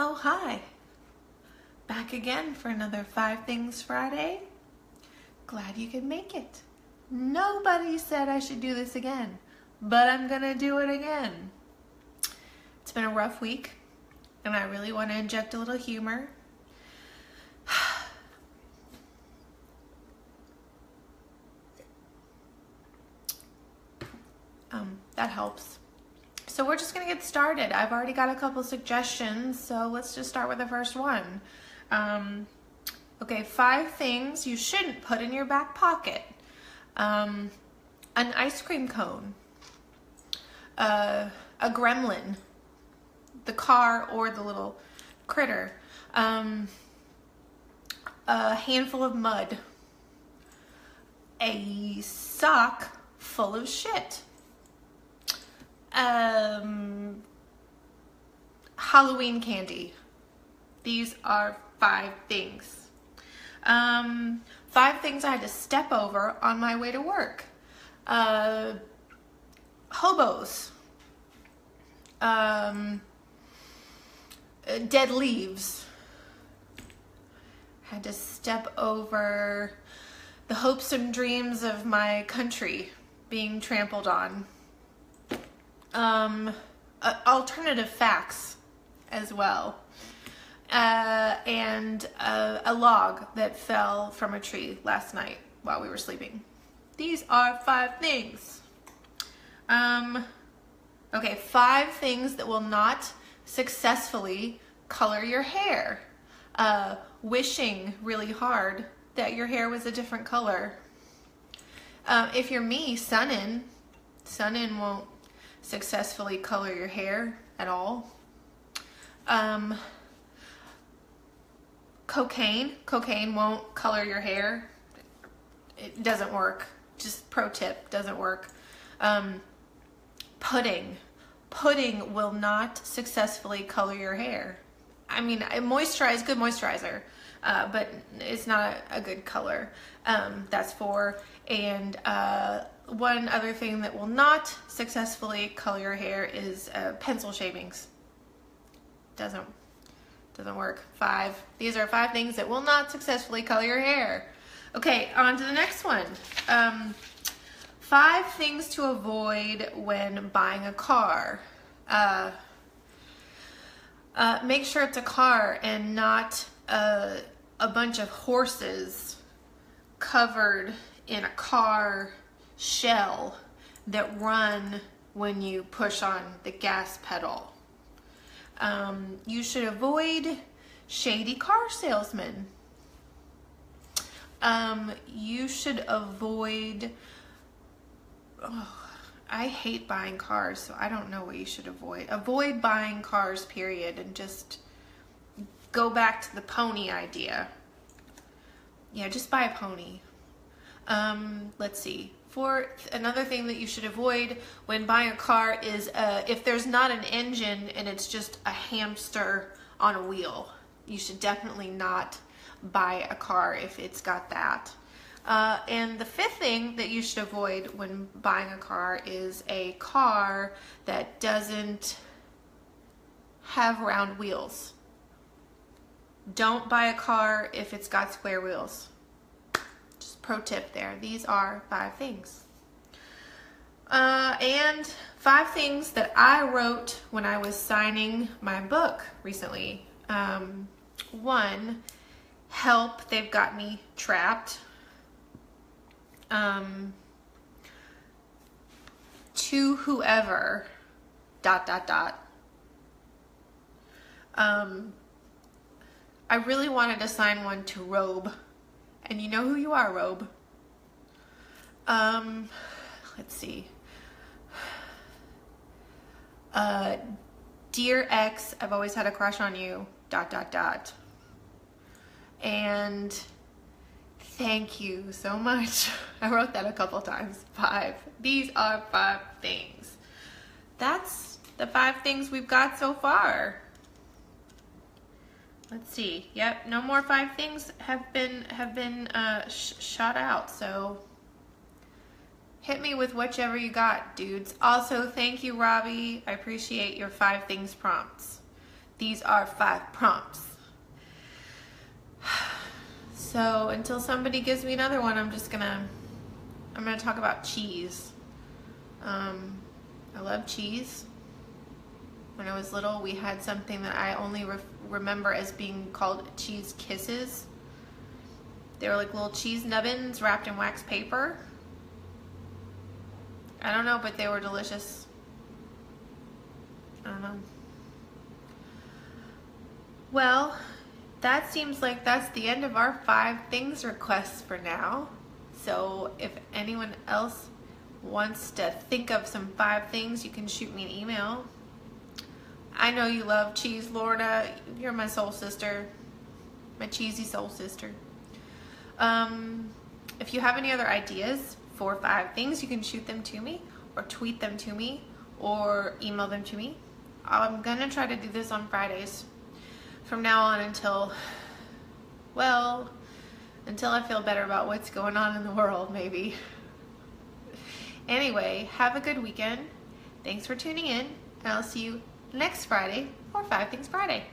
Oh, hi. Back again for another 5 Things Friday. Glad you could make it. Nobody said I should do this again, but I'm gonna do it again. It's been a rough week, and I really want to inject a little humor. That helps. So we're just gonna get started. I've already got a couple suggestions, so let's just start with the first one. Okay, 5 things you shouldn't put in your back pocket. An ice cream cone, a gremlin, the car or the little critter, a handful of mud, a sock full of shit, Halloween candy. These are 5 things. 5 things I had to step over on my way to work. Hobos. Dead leaves. Had to step over the hopes and dreams of my country being trampled on. Alternative facts as well. And a log that fell from a tree last night while we were sleeping. These are 5 things. Okay, 5 things that will not successfully color your hair. Wishing really hard that your hair was a different color. If you're me, sun-in won't successfully color your hair at all. Cocaine won't color your hair. It doesn't work. Just pro tip, doesn't work. Pudding will not successfully color your hair. I mean, good moisturizer, but it's not a good color. That's 4. And one other thing that will not successfully color your hair is pencil shavings. Doesn't work. 5. These are 5 things that will not successfully color your hair. Okay, on to the next one. 5 things to avoid when buying a car. Make sure it's a car and not a bunch of horses covered in a car shell that run when you push on the gas pedal. You should avoid shady car salesmen. You should avoid, I hate buying cars, so I don't know what you should avoid. Avoid buying cars, period, and just go back to the pony idea. Yeah, just buy a pony. Let's see. Another thing that you should avoid when buying a car is if there's not an engine and it's just a hamster on a wheel. You should definitely not buy a car if it's got that. And the 5th thing that you should avoid when buying a car is a car that doesn't have round wheels. Don't buy a car if it's got square wheels. Just pro tip there. These are 5 things. And 5 things that I wrote when I was signing my book recently. 1, help, they've got me trapped. 2, whoever, ... I really wanted to sign one to Robe, and you know who you are, Robe. Let's see. Dear ex, I've always had a crush on you, ... And thank you so much. I wrote that a couple times. 5. These are 5 things. That's the 5 things we've got so far. Let's see. Yep, no more 5 things have been shot out. So hit me with whichever you got, dudes. Also, thank you, Robbie. I appreciate your 5 things prompts. These are 5 prompts. So until somebody gives me another one, I'm gonna talk about cheese. I love cheese. When I was little, we had something that I only remember as being called cheese kisses. They were like little cheese nubbins wrapped in wax paper. I don't know, but they were delicious. I don't know. Well, that seems like that's the end of our 5 things requests for now. So if anyone else wants to think of some 5 things, you can shoot me an email. I know you love cheese, Lorna. You're my soul sister, my cheesy soul sister. If you have any other ideas for 5 things, you can shoot them to me or tweet them to me or email them to me. I'm gonna try to do this on Fridays from now on until I feel better about what's going on in the world, maybe. Anyway, have a good weekend. Thanks for tuning in, and I'll see you next Friday for 5 Things Friday.